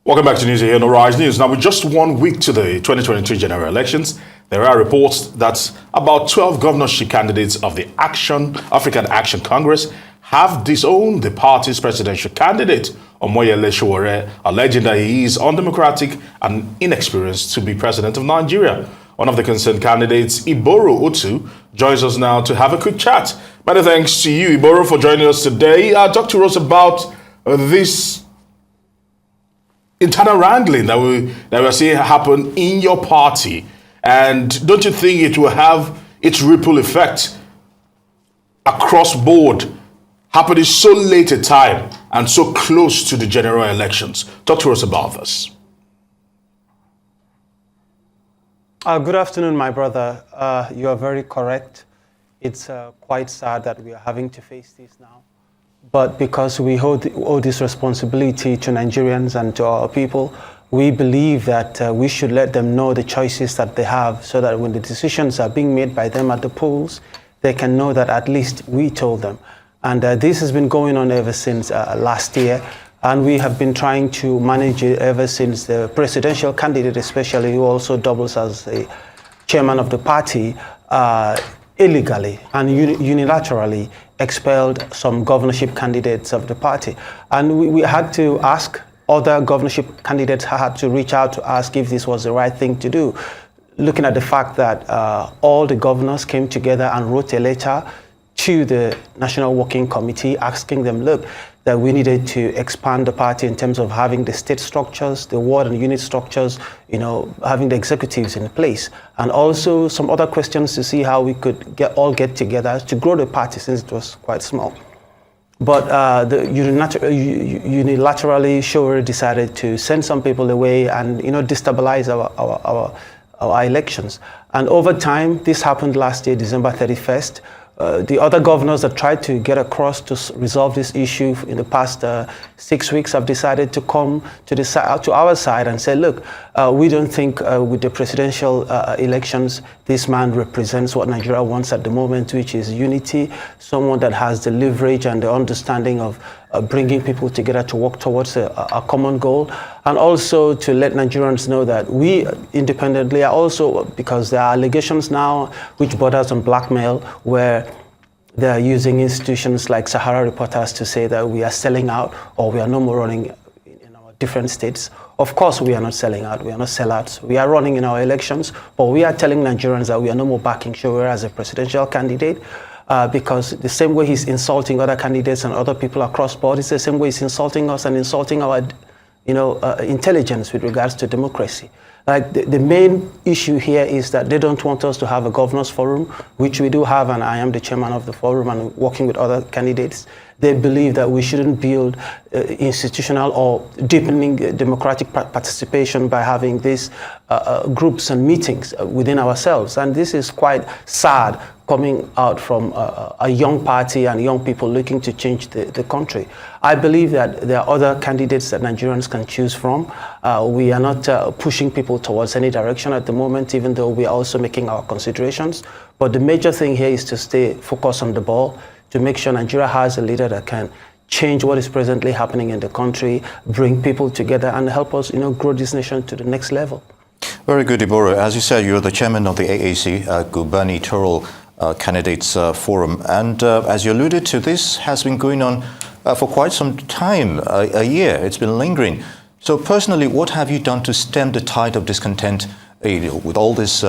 Welcome back to News here on Rise News. Now, with just 1 week to the 2022 general elections, there are reports that about 12 governorship candidates of the African Action Congress have disowned the party's presidential candidate, Omoyele Sowore, alleging that he is undemocratic and inexperienced to be president of Nigeria. One of the concerned candidates, Iboro, joins us now to have a quick chat. Many thanks to you, Iboro, for joining us today. Talk to us about this internal wrangling that we're seeing happen in your party. And don't you think it will have its ripple effect across board, happening so late a time and so close to the general elections? Talk to us about this. Good afternoon, my brother. You are very correct. It's quite sad that we are having to face this now. But because we owe this responsibility to Nigerians and to our people, we believe that we should let them know the choices that they have, so that when the decisions are being made by them at the polls, they can know that at least we told them. And this has been going on ever since last year. And we have been trying to manage it ever since the presidential candidate, especially, who also doubles as the chairman of the party, illegally and unilaterally expelled some governorship candidates of the party. And we had to ask, other governorship candidates had to reach out to ask if this was the right thing to do, looking at the fact that all the governors came together and wrote a letter to the National Working Committee asking them, look, that we needed to expand the party in terms of having the state structures, the ward and unit structures, having the executives in place, and also some other questions to see how we could all get together to grow the party since it was quite small. But unilaterally, Sowore decided to send some people away and destabilize our elections. And over time, this happened last year, December 31st. The other governors that tried to get across to resolve this issue in the past 6 weeks have decided to come to our side and say, look, we don't think with the presidential elections, this man represents what Nigeria wants at the moment, which is unity, someone that has the leverage and the understanding of bringing people together to work towards a common goal, and also to let Nigerians know that we independently are also, because there are allegations now which borders on blackmail, where they are using institutions like Sahara Reporters to say that we are selling out or we are no more running in our different states. Of course, we are not selling out, we are not sellouts. We are running in our elections, but we are telling Nigerians that we are no more backing Sowore as a presidential candidate. Because the same way he's insulting other candidates and other people across board, it's the same way he's insulting us and insulting our, intelligence with regards to democracy. Like the main issue here is that they don't want us to have a governors forum, which we do have, and I am the chairman of the forum and working with other candidates. They believe that we shouldn't build institutional or deepening democratic participation by having these groups and meetings within ourselves. And this is quite sad, coming out from a young party and young people looking to change the country. I believe that there are other candidates that Nigerians can choose from. We are not pushing people towards any direction at the moment, even though we are also making our considerations. But the major thing here is to stay focused on the ball, to make sure Nigeria has a leader that can change what is presently happening in the country, bring people together, and help us, grow this nation to the next level. Very good, Iboro. As you said, you're the chairman of the AAC, Gubernatorial Candidates Forum. And as you alluded to, this has been going on for quite some time, a year. It's been lingering. So personally, what have you done to stem the tide of discontent with all these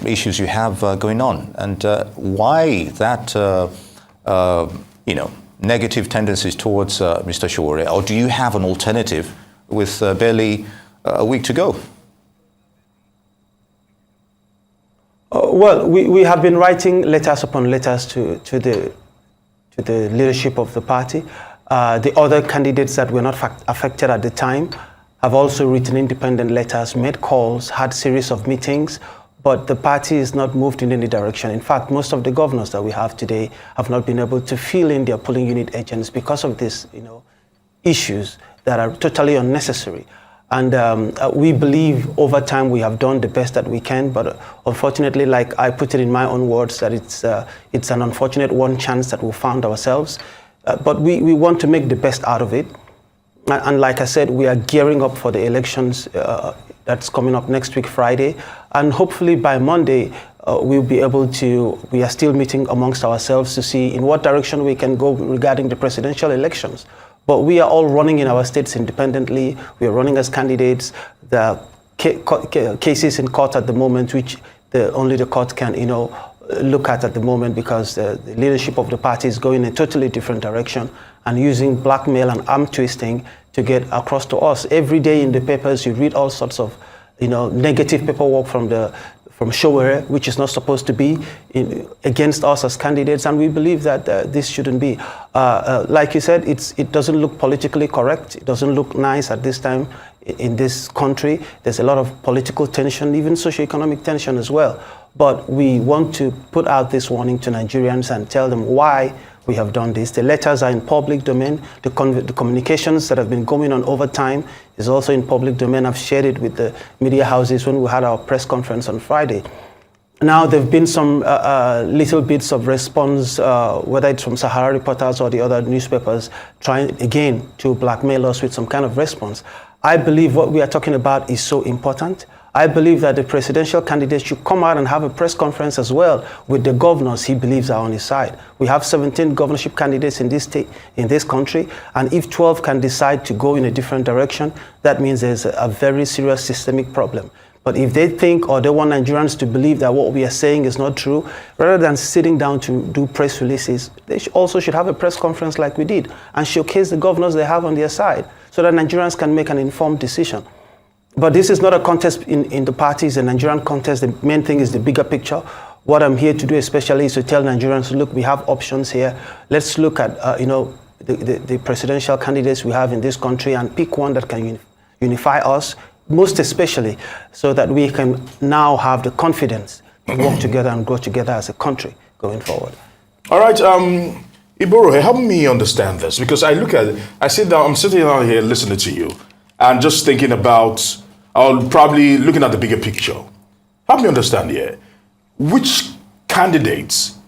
issues you have going on? And why that negative tendencies towards Mr. Sowore? Or do you have an alternative with barely a week to go? Well, we have been writing letters upon letters to the leadership of the party. The other candidates that were not affected at the time have also written independent letters, made calls, had series of meetings, but the party is not moved in any direction. In fact, most of the governors that we have today have not been able to fill in their polling unit agents because of these, issues that are totally unnecessary. And we believe over time we have done the best that we can, but unfortunately, like I put it in my own words, that it's an unfortunate one chance that we found ourselves. But we want to make the best out of it. And like I said, we are gearing up for the elections that's coming up next week, Friday. And hopefully by Monday, we'll be able to, we are still meeting amongst ourselves to see in what direction we can go regarding the presidential elections. But we are all running in our states independently. We are running as candidates. The cases in court at the moment, which only the court can, look at the moment, because the leadership of the party is going in a totally different direction and using blackmail and arm twisting to get across to us. Every day in the papers, you read all sorts of, negative paperwork from Sowore, which is not supposed to be against us as candidates, and we believe that this shouldn't be. Like you said, it doesn't look politically correct. It doesn't look nice at this time in this country. There's a lot of political tension, even socioeconomic tension as well. But we want to put out this warning to Nigerians and tell them why we have done this. The letters are in public domain. The communications that have been going on over time is also in public domain. I've shared it with the media houses when we had our press conference on Friday. Now, there have been some little bits of response, whether it's from Sahara Reporters or the other newspapers, trying again to blackmail us with some kind of response. I believe what we are talking about is so important. I believe that the presidential candidate should come out and have a press conference as well with the governors he believes are on his side. We have 17 governorship candidates in this state, in this country, and if 12 can decide to go in a different direction, that means there's a very serious systemic problem. But if they think or they want Nigerians to believe that what we are saying is not true, rather than sitting down to do press releases, they also should have a press conference like we did and showcase the governors they have on their side so that Nigerians can make an informed decision. But this is not a contest in the parties, a Nigerian contest. The main thing is the bigger picture. What I'm here to do especially is to tell Nigerians, look, we have options here. Let's look at, the presidential candidates we have in this country and pick one that can unify us, most especially so that we can now have the confidence to work together and grow together as a country going forward. All right, Iboro, help me understand this, because I'm sitting down here listening to you and just thinking about, probably looking at the bigger picture. Help me understand here. Which candidates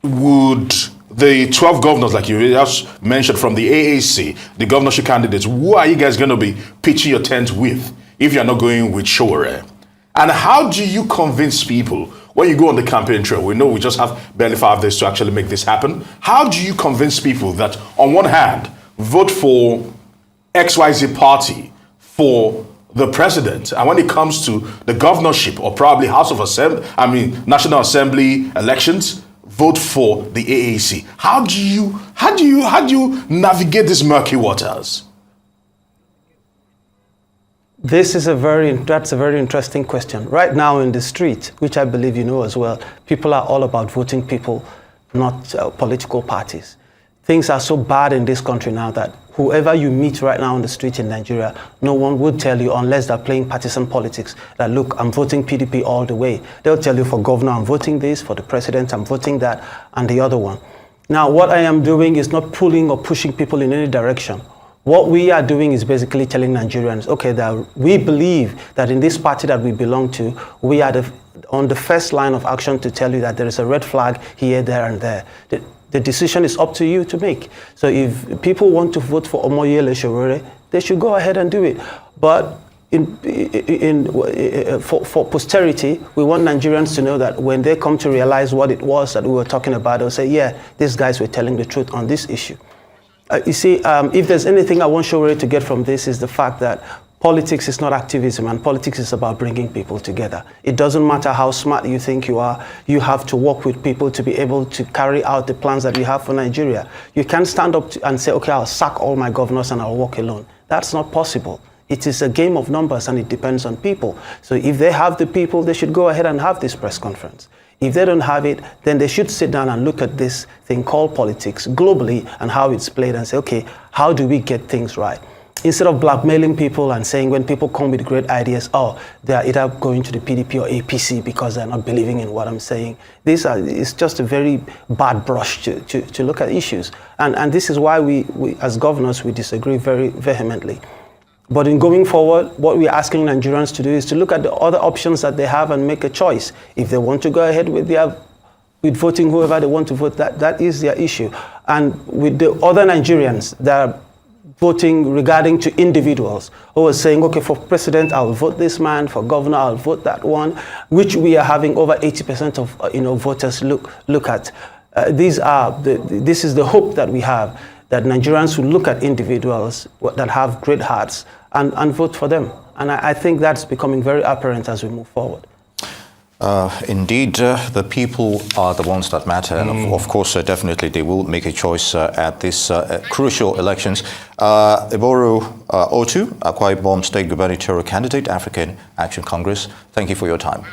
would the 12 governors, like you just mentioned, from the AAC, the governorship candidates, who are you guys going to be pitching your tent with if you're not going with Sowore? And how do you convince people when you go on the campaign trail? We know we just have barely 5 days to actually make this happen. How do you convince people that, on one hand, vote for XYZ party for the president, and when it comes to the governorship or probably National Assembly elections, vote for the AAC? How do you navigate these murky waters? That's a very interesting question. Right now in the street, which I believe you know as well, people are all about voting people, not political parties. Things are so bad in this country now that whoever you meet right now on the street in Nigeria, no one would tell you, unless they're playing partisan politics, that look, I'm voting PDP all the way. They'll tell you, for governor, I'm voting this, for the president, I'm voting that, and the other one. Now, what I am doing is not pulling or pushing people in any direction. What we are doing is basically telling Nigerians, okay, that we believe that in this party that we belong to, we are on the first line of action to tell you that there is a red flag here, there, and there. The decision is up to you to make. So if people want to vote for Omoyele Sowore, they should go ahead and do it. But for posterity, we want Nigerians to know that when they come to realize what it was that we were talking about, they'll say, yeah, these guys were telling the truth on this issue. You see, if there's anything I want Sowore to get from this, is the fact that politics is not activism, and politics is about bringing people together. It doesn't matter how smart you think you are, you have to work with people to be able to carry out the plans that you have for Nigeria. You can't stand up and say, okay, I'll sack all my governors and I'll walk alone. That's not possible. It is a game of numbers and it depends on people. So if they have the people, they should go ahead and have this press conference. If they don't have it, then they should sit down and look at this thing called politics globally and how it's played and say, okay, how do we get things right? Instead of blackmailing people and saying when people come with great ideas, oh, they are either going to the PDP or APC because they're not believing in what I'm saying. It's just a very bad brush to look at issues. And this is why we as governors, we disagree very vehemently. But in going forward, what we're asking Nigerians to do is to look at the other options that they have and make a choice. If they want to go ahead with voting whoever they want to vote, that is their issue. And with the other Nigerians that are voting regarding to individuals who were saying, okay, for president, I'll vote this man, for governor, I'll vote that one, which we are having over 80% of voters look at. This is the hope that we have, that Nigerians will look at individuals that have great hearts and vote for them. And I think that's becoming very apparent as we move forward. Indeed, the people are the ones that matter. And of course, definitely they will make a choice at these crucial elections. Iboro Otu, Akwa Ibom State Gubernatorial Candidate, African Action Congress, thank you for your time.